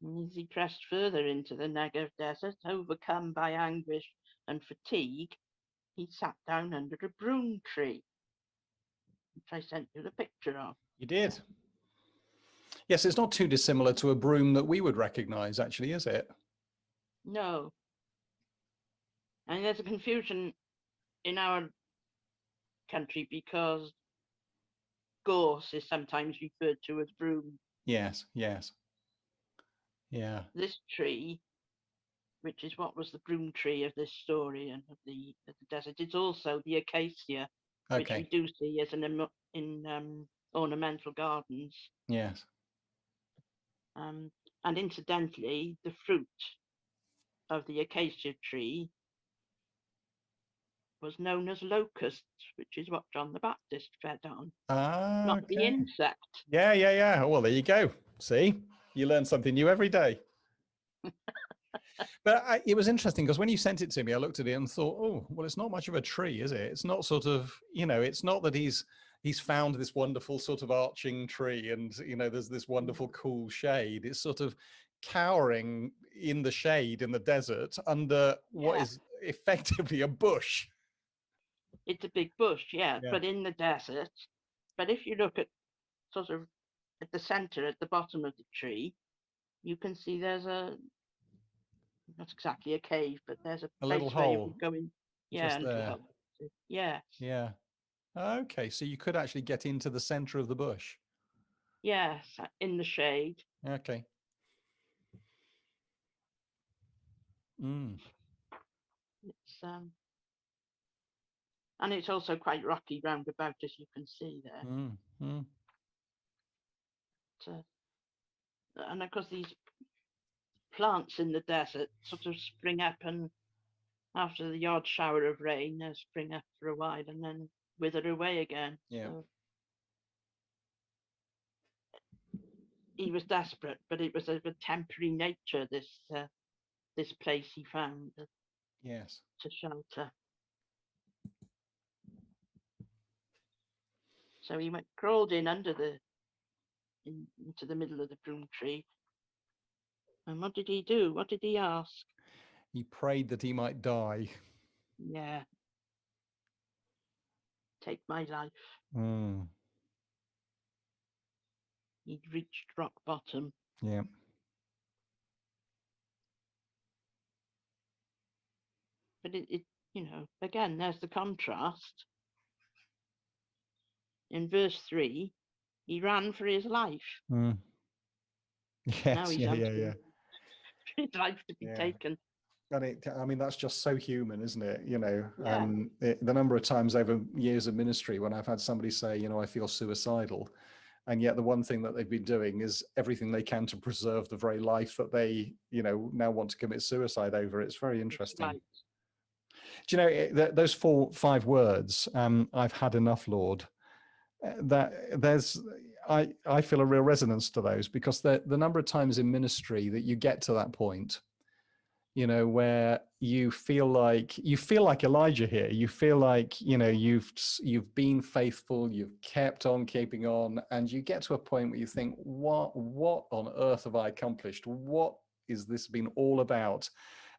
B: And as he pressed further into the Negev desert, overcome by anguish and fatigue, he sat down under a broom tree, which I sent you the picture of.
A: You did. Yes, it's not too dissimilar to a broom that we would recognize, actually, is it?
B: No. And there's a confusion in our country because gorse is sometimes referred to as broom.
A: Yes, yes. Yeah.
B: This tree, which is what was the broom tree of this story and of the desert, is also the acacia, which we
A: Okay.
B: do see as in ornamental gardens.
A: Yes.
B: And incidentally, the fruit of the acacia tree was known as locusts, which is what John the Baptist fed on,
A: Ah,
B: not the
A: okay.
B: insect.
A: Yeah, yeah, yeah. Well, there you go. See, you learn something new every day. But it was interesting because when you sent it to me, I looked at it and thought, oh, well, it's not much of a tree, is it? It's not sort of, it's not that he's found this wonderful sort of arching tree and, there's this wonderful cool shade. It's sort of cowering in the shade in the desert under what is effectively a bush.
B: It's a big bush,
A: Yeah.
B: but in the desert. But if you look at sort of at the center, at the bottom of the tree, you can see there's not exactly a cave, but there's a place
A: little
B: where you
A: hole
B: can go in. Yeah,
A: just
B: a little
A: there.
B: hole. Yes.
A: Yeah. Okay, so you could actually get into the center of the bush.
B: Yes, in the shade.
A: Okay.
B: It's and it's also quite rocky round about, as you can see there. And of course, these plants in the desert sort of spring up, and after the odd shower of rain, they spring up for a while and then wither away again.
A: Yeah.
B: So he was desperate, but it was of a temporary nature, this place he found
A: Yes.
B: to shelter. So he crawled in under into the middle of the broom tree. And what did he do? What did he ask?
A: He prayed that he might die.
B: Yeah. Take my life. He'd reached rock bottom.
A: Yeah.
B: But it again, there's the contrast. In verse 3, he ran for his life.
A: Yes,
B: Now he's asking for his life to be taken.
A: And that's just so human, isn't it?
B: Yeah.
A: The number of times over years of ministry when I've had somebody say, I feel suicidal. And yet the one thing that they've been doing is everything they can to preserve the very life that they, now want to commit suicide over. It's very interesting.
B: Right.
A: Do you know those 4-5 words, I've had enough, Lord, I feel a real resonance to those, because the number of times in ministry that you get to that point, where you feel like Elijah here. You feel like, you've been faithful, you've kept on keeping on, and you get to a point where you think, what on earth have I accomplished? What is this been all about?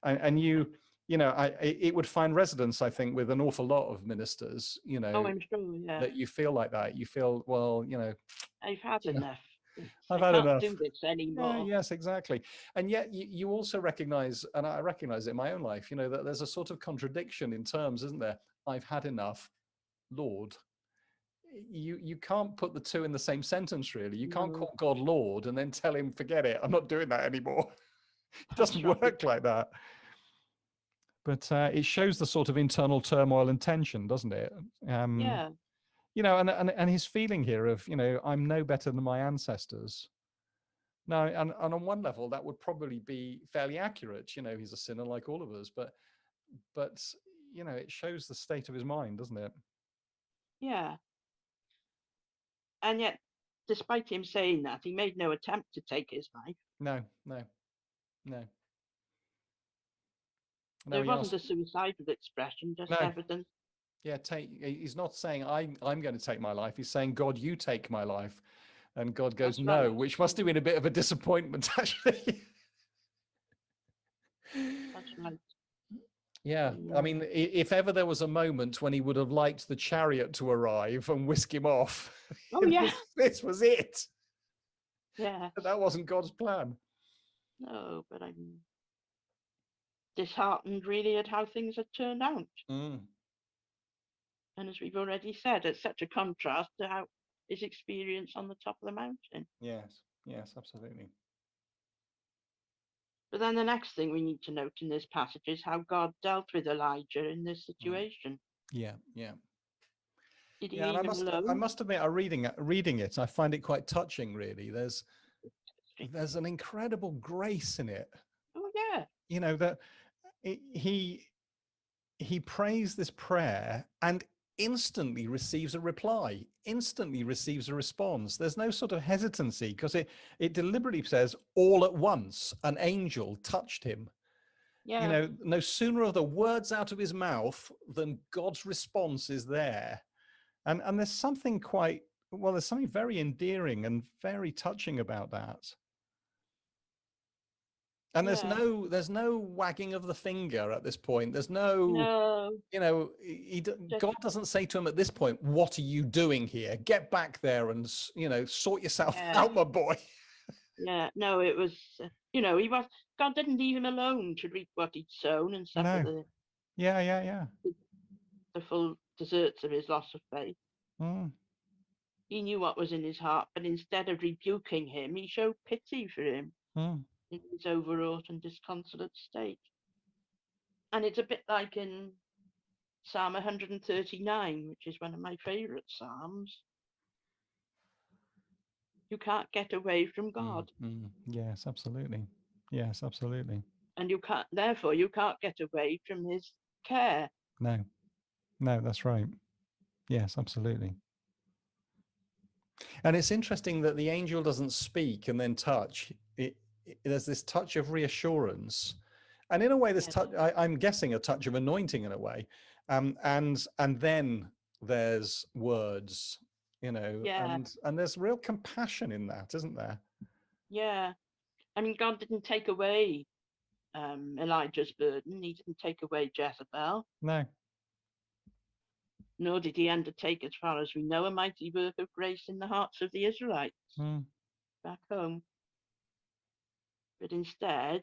A: And it would find resonance, I think, with an awful lot of ministers,
B: Oh, I'm sure, yeah.
A: that you feel like that. You feel, well,
B: I've had enough.
A: I've
B: I
A: had
B: can't
A: enough.
B: do this anymore.
A: Yes, exactly. And yet you also recognize, and I recognize it in my own life, that there's a sort of contradiction in terms, isn't there? I've had enough, Lord. You can't put the two in the same sentence, really. You can't call God Lord and then tell him, forget it, I'm not doing that anymore. It doesn't work like that. But it shows the sort of internal turmoil and tension, doesn't it?
B: Yeah.
A: And his feeling here of, I'm no better than my ancestors. No, and on one level, that would probably be fairly accurate. He's a sinner like all of us, but it shows the state of his mind, doesn't it?
B: Yeah. And yet, despite him saying that, he made no attempt to take his life.
A: No.
B: There wasn't a suicidal expression, just evidence.
A: Yeah, he's not saying I'm going to take my life. He's saying, God, you take my life. And God goes,
B: That's
A: no,
B: right.
A: which must have been a bit of a disappointment, actually.
B: That's right.
A: Yeah. I mean, if ever there was a moment when he would have liked the chariot to arrive and whisk him off,
B: oh yeah,
A: this was it.
B: Yeah.
A: That wasn't God's plan.
B: No, but I'm disheartened really at how things have turned out.
A: Mm.
B: And as we've already said, it's such a contrast to how his experience on the top of the mountain.
A: Yes, yes, absolutely.
B: But then the next thing we need to note in this passage is how God dealt with Elijah in this situation.
A: Yeah, yeah.
B: Did he
A: Yeah, and
B: leave him
A: I
B: alone?
A: must admit, reading it, I find it quite touching. Really, there's an incredible grace in it.
B: Oh yeah,
A: You know that he prays this prayer and instantly receives a reply, instantly receives a response. There's no sort of hesitancy, because it deliberately says all at once an angel touched him.
B: yeah,
A: You know, no sooner are the words out of his mouth than God's response is there. And there's something there's something very endearing and very touching about that. And
B: yeah.
A: there's no wagging of the finger at this point. There's no, you know, God doesn't say to him at this point, "What are you doing here? Get back there and, you know, sort yourself out, my boy."
B: Yeah, no, it was, God didn't leave him alone to reap what he'd sown and suffer
A: No. Yeah.
B: the full deserts of his loss of faith.
A: Mm.
B: He knew what was in his heart, but instead of rebuking him, he showed pity for him
A: Mm.
B: in his overwrought and disconsolate state. And it's a bit like in Psalm 139, which is one of my favourite psalms. You can't get away from God.
A: Yes, absolutely. Yes, absolutely.
B: And therefore you can't get away from his care.
A: No, that's right. Yes, absolutely. And it's interesting that the angel doesn't speak and then touch. There's this touch of reassurance, and in a way, this touch, I'm guessing, a touch of anointing in a way, and then there's words, you know, and there's real compassion in that, isn't there?
B: Yeah, I mean, God didn't take away Elijah's burden. He didn't take away Jezebel.
A: No.
B: Nor did he undertake, as far as we know, a mighty work of grace in the hearts of the Israelites back home. But instead,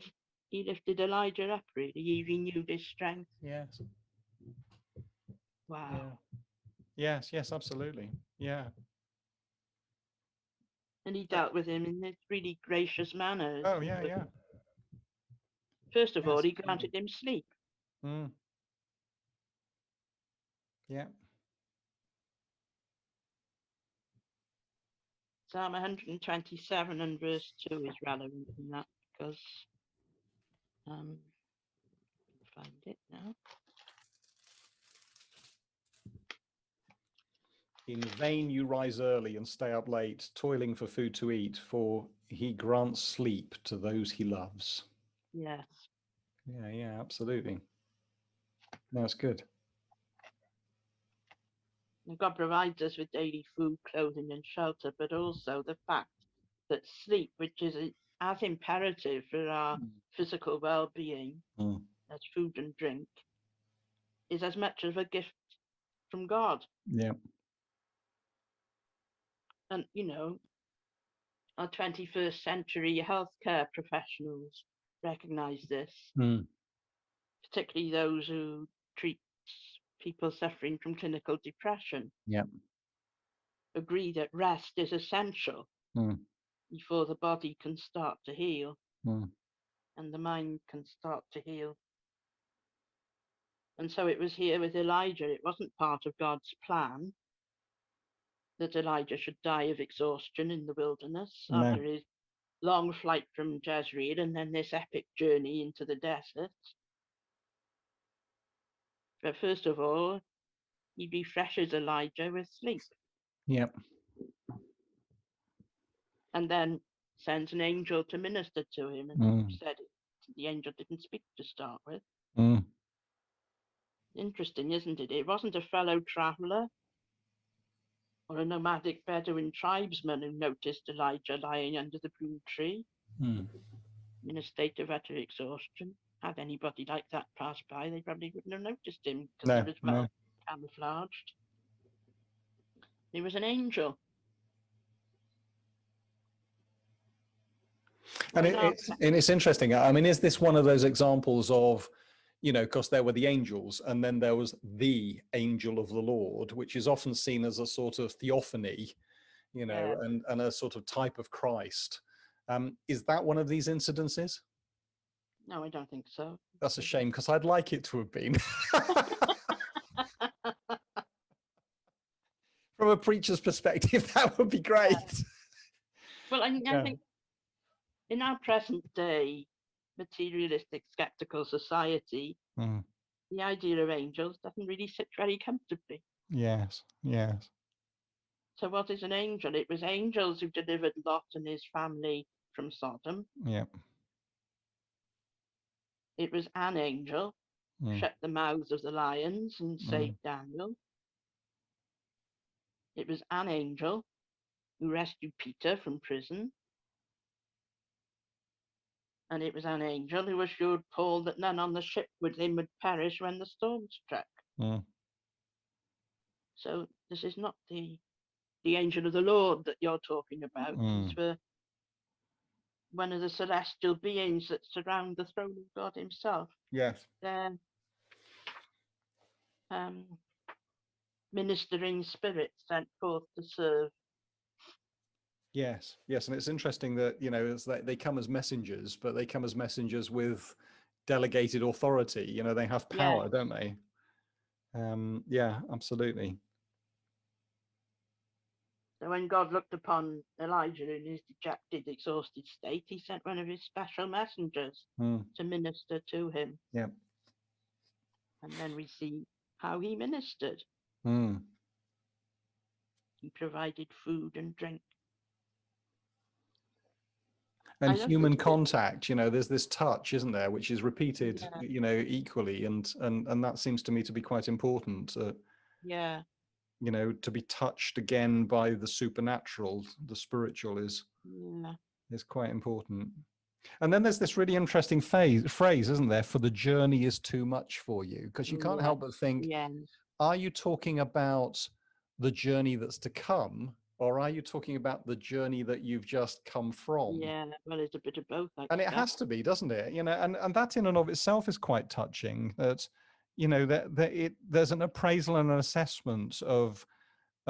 B: he lifted Elijah up, really. He renewed his strength.
A: Yes.
B: Wow.
A: Yeah. Yes, absolutely. Yeah.
B: And he dealt with him in this really gracious manner.
A: Oh, yeah.
B: First of all, he granted him sleep.
A: Yeah.
B: Psalm 127 and verse 2 is relevant in that, because I'll find it now.
A: In vain you rise early and stay up late, toiling for food to eat, for he grants sleep to those he loves.
B: Yes.
A: Yeah, absolutely. That's good.
B: And God provides us with daily food, clothing, and shelter, but also the fact that sleep, which is as imperative for our physical well-being as food and drink, is as much of a gift from God.
A: Yeah.
B: And, our 21st century healthcare professionals recognize this, particularly those who treat people suffering from clinical depression.
A: Yeah.
B: Agree that rest is essential before the body can start to heal and the mind can start to heal. And so it was here with Elijah. It wasn't part of God's plan that Elijah should die of exhaustion in the wilderness after his long flight from Jezreel and then this epic journey into the desert. But first of all, he refreshes Elijah with sleep.
A: Yep.
B: And then sends an angel to minister to him. And said the angel didn't speak to start with. Interesting, isn't it? It wasn't a fellow traveler or a nomadic Bedouin tribesman who noticed Elijah lying under the broom tree in a state of utter exhaustion. Had anybody like that pass by, they probably wouldn't have noticed him because he was well camouflaged. He was an angel.
A: And it's interesting. I mean, is this one of those examples of, because there were the angels and then there was the angel of the Lord, which is often seen as a sort of theophany, and a sort of type of Christ. Is that one of these incidences?
B: No, I don't think so.
A: That's a shame, because I'd like it to have been. From a preacher's perspective, that would be great.
B: Yeah. Well, I think in our present day materialistic skeptical society, the idea of angels doesn't really sit very comfortably.
A: Yes.
B: So what is an angel? It was angels who delivered Lot and his family from Sodom.
A: Yeah.
B: It was an angel shut the mouths of the lions and saved Daniel. It was an angel who rescued Peter from prison. And it was an angel who assured Paul that none on the ship with him would perish when the storm struck. So this is not the angel of the Lord that you're talking about. These were one of the celestial beings that surround the throne of God himself.
A: Yes.
B: They're ministering spirits sent forth to serve.
A: Yes. And it's interesting that, it's like they come as messengers, but they come as messengers with delegated authority. They have power, don't they? Yeah, absolutely.
B: So when God looked upon Elijah in his dejected, exhausted state, he sent one of his special messengers to minister to him.
A: Yeah.
B: And then we see how he ministered. He provided food and drink.
A: And human contact, there's this touch, isn't there, which is repeated, equally. And that seems to me to be quite important. To be touched again by the supernatural, the spiritual is quite important. And then there's this really interesting phrase, isn't there, for the journey is too much for you, because you can't help but think, are you talking about the journey that's to come, or are you talking about the journey that you've just come from?
B: Yeah, well, it's a bit of both.
A: And it has to be, doesn't it? And that in and of itself is quite touching, that there's an appraisal and an assessment of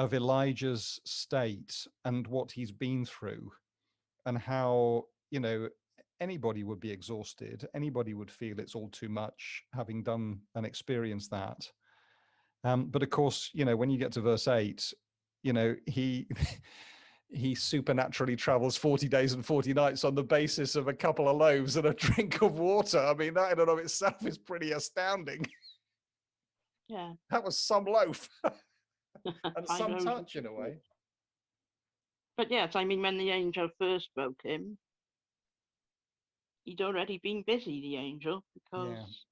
A: Elijah's state and what he's been through, and how anybody would be exhausted, anybody would feel it's all too much, having done and experienced that. But of course, when you get to verse 8, he he supernaturally travels 40 days and 40 nights on the basis of a couple of loaves and a drink of water. I mean, that in and of itself is pretty astounding.
B: Yeah.
A: That was some loaf. And some touch, in a way.
B: But yes, I mean, when the angel first spoke him, he'd already been busy, the angel, because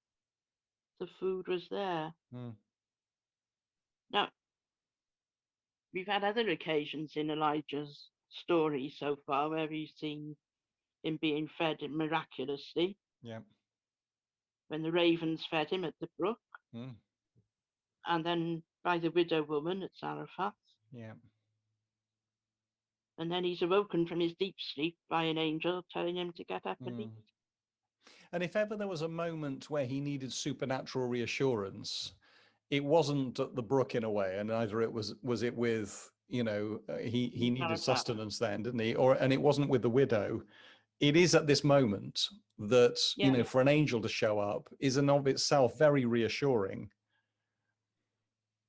B: the food was there. Now, we've had other occasions in Elijah's story so far where we've seen him being fed miraculously.
A: Yeah.
B: When the ravens fed him at the brook. And then by the widow woman at Zarephath.
A: Yeah.
B: And then he's awoken from his deep sleep by an angel telling him to get up and eat.
A: And if ever there was a moment where he needed supernatural reassurance, it wasn't at the brook in a way, and either it was it with, he needed sustenance then, didn't he? And it wasn't with the widow. It is at this moment that, for an angel to show up is in of itself very reassuring.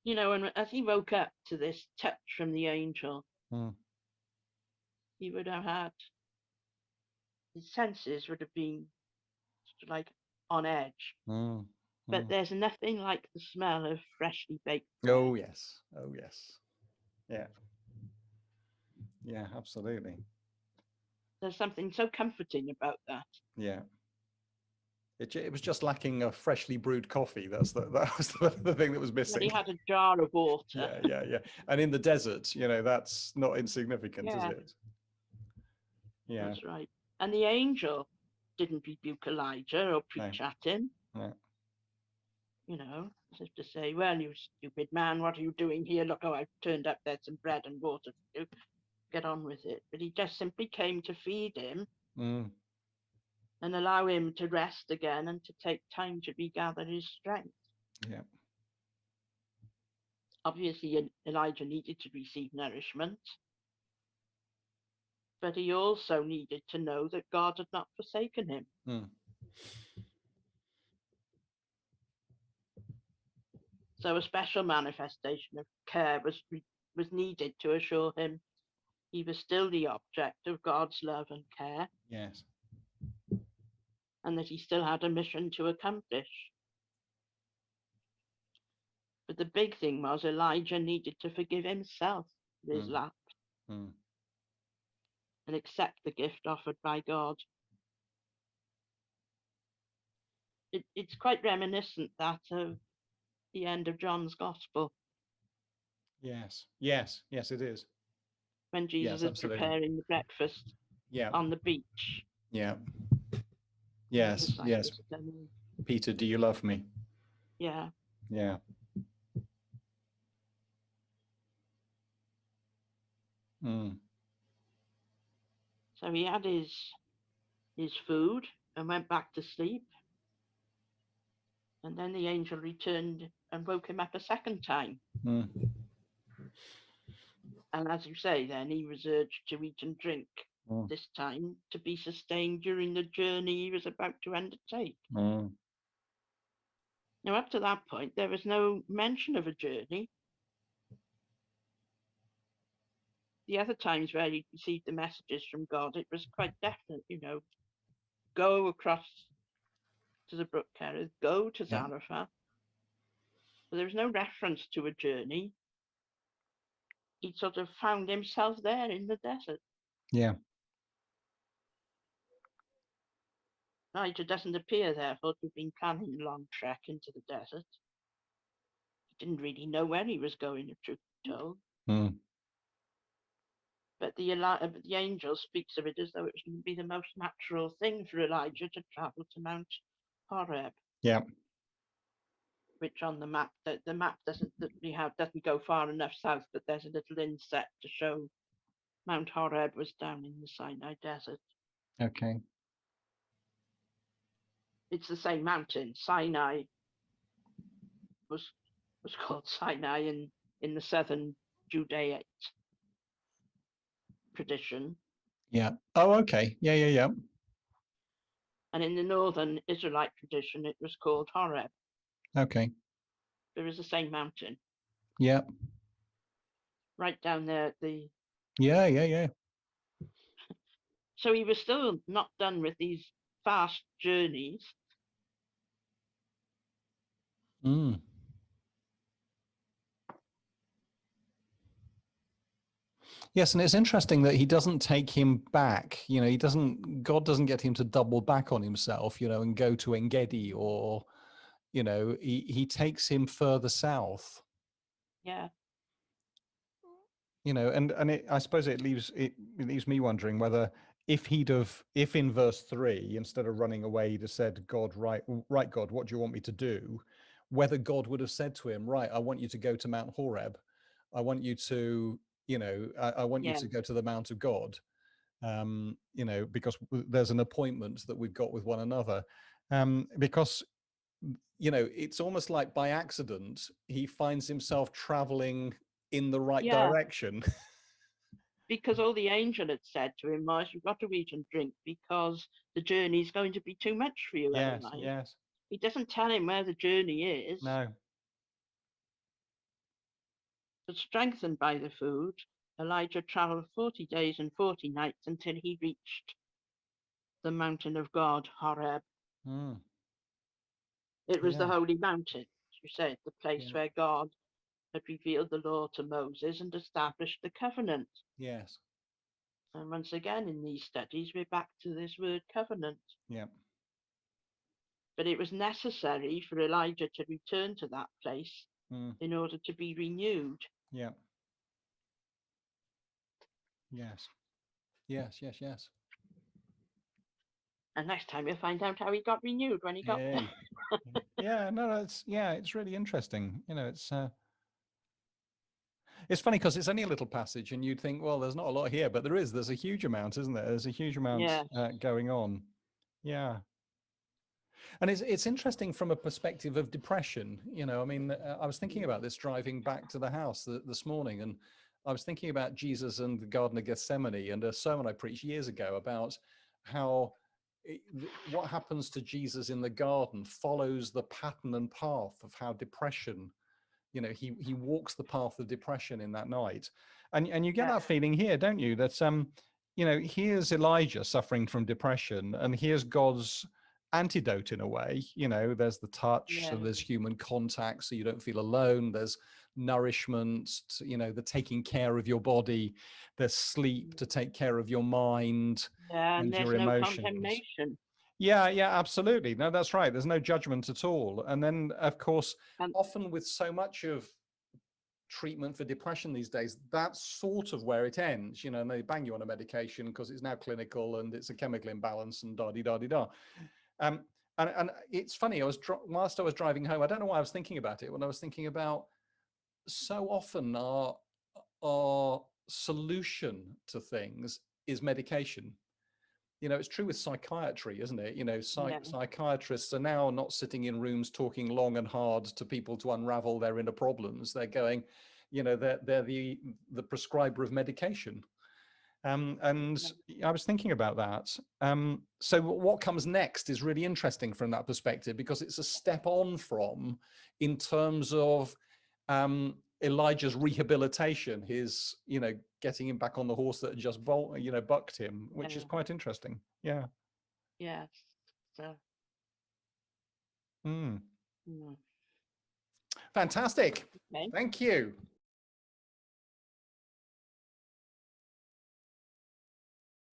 B: And as he woke up to this touch from the angel, he would have had, his senses would have been like on edge. But there's nothing like the smell of freshly baked bread.
A: Oh yes. Yeah, absolutely.
B: There's something so comforting about that.
A: Yeah. It was just lacking a freshly brewed coffee. That was the thing that was missing.
B: He had a jar of water.
A: Yeah. And in the desert, that's not insignificant, is it? Yeah.
B: That's right. And the angel didn't rebuke Elijah or preach at him.
A: No.
B: As if to say, well, you stupid man, what are you doing here? Look, I've turned up, there's some bread and water for you. Get on with it. But he just simply came to feed him
A: Mm.
B: and allow him to rest again and to take time to regather his strength.
A: Yeah.
B: Obviously, Elijah needed to receive nourishment, but he also needed to know that God had not forsaken him.
A: Mm.
B: So a special manifestation of care was needed to assure him he was still the object of God's love and care,
A: Yes.
B: and that he still had a mission to accomplish. But the big thing was Elijah needed to forgive himself for his lapse
A: Mm.
B: and accept the gift offered by God. It's quite reminiscent that of the end of John's Gospel,
A: Yes. Yes. Yes, it is.
B: when Jesus
A: Yes,
B: is
A: absolutely.
B: preparing the breakfast
A: Yeah.
B: on the beach.
A: Yeah.
B: And the
A: Yes. Yes.
B: disciples come in.
A: Peter, do you love me?
B: Yeah.
A: Yeah. Mm.
B: So he had his food and went back to sleep. And then the angel returned and woke him up a second time.
A: Mm.
B: And as you say, then he was urged to eat and drink,
A: Mm.
B: this time to be sustained during the journey he was about to undertake.
A: Mm.
B: Now, up to that point, there was no mention of a journey. The other times where he received the messages from God, it was quite definite, go across to the brook Kerith, go to
A: Yeah.
B: Zarephath. But there was no reference to a journey. He sort of found himself there in the desert.
A: Yeah.
B: Elijah doesn't appear, therefore, to have been planning a long trek into the desert. He didn't really know where he was going, if truth be told.
A: Mm.
B: But the angel speaks of it as though it should be the most natural thing for Elijah to travel to Mount Horeb.
A: Yeah.
B: Which on the map, the map doesn't go far enough south, but there's a little inset to show Mount Horeb was down in the Sinai desert.
A: Okay.
B: It's the same mountain. Sinai was called Sinai in the southern Judaic tradition,
A: Yeah. Oh, okay. Yeah. Yeah. Yeah.
B: and in the northern Israelite tradition, it was called Horeb.
A: Okay.
B: There is the same mountain
A: Yeah.
B: right down there at the.
A: Yeah. Yeah. Yeah.
B: So he was still not done with these fast journeys.
A: Mm. Yes, and it's interesting that he doesn't take him back. God doesn't get him to double back on himself, and go to Engedi, or, he takes him further south.
B: Yeah.
A: I suppose it leaves me wondering whether if in verse 3, instead of running away, he'd have said, God, right, God, what do you want me to do? Whether God would have said to him, right, I want you to go to Mount Horeb. I want you to, I want you to go to the Mount of God. Because there's an appointment that we've got with one another. Because, it's almost like by accident, he finds himself traveling in the right direction.
B: Because all the angel had said to him was, you've got to eat and drink because the journey is going to be too much for you otherwise.
A: Yes.
B: He doesn't tell him where the journey is.
A: No.
B: But strengthened by the food, Elijah traveled 40 days and 40 nights until he reached the mountain of God, Horeb.
A: Mm.
B: It was the holy mountain, as you said, the place where God had revealed the law to Moses and established the covenant.
A: Yes.
B: And once again, in these studies, we're back to this word covenant.
A: Yeah.
B: But it was necessary for Elijah to return to that place in order to be renewed.
A: Yeah. Yes. Yes. Yes. Yes.
B: And next time you'll find out how he got renewed when he got there.
A: Yeah. No. It's really interesting. It's funny because it's only a little passage and you'd think, well, there's not a lot here, but there's a huge amount, isn't there? There's a huge amount
B: Yes.
A: going on. Yeah. And it's interesting from a perspective of depression. You know, I mean, I was thinking about this driving back to the house this morning, and I was thinking about Jesus and the Garden of Gethsemane and a sermon I preached years ago about how what happens to Jesus in the garden follows the pattern and path of how depression, you know, he walks the path of depression in that night. And you get that feeling here, don't you, that you know, here's Elijah suffering from depression, and here's God's antidote in a way. You know, there's the touch, so there's human contact, so you don't feel alone. There's nourishment, you know, the taking care of your body. There's sleep to take care of your mind
B: And
A: and
B: there's
A: your
B: no
A: emotions.
B: condemnation.
A: Yeah, absolutely. No, that's right. There's no judgment at all. And then, of course, often with so much of treatment for depression these days, that's sort of where it ends, you know, and they bang you on a medication because it's now clinical and it's a chemical imbalance and da-di-da-di-da. And it's funny, whilst I was driving home, I don't know why I was thinking about it, when I was thinking about so often our solution to things is medication. You know, it's true with psychiatry, isn't it? You know, psychiatrists are now not sitting in rooms talking long and hard to people to unravel their inner problems. They're going, you know, they're the prescriber of medication. And I was thinking about that. So what comes next is really interesting from that perspective, because it's a step on from, in terms of Elijah's rehabilitation, his, you know, getting him back on the horse that had just bucked him, which is quite interesting. Yeah.
B: Yes. So.
A: Fantastic. Okay. Thank you.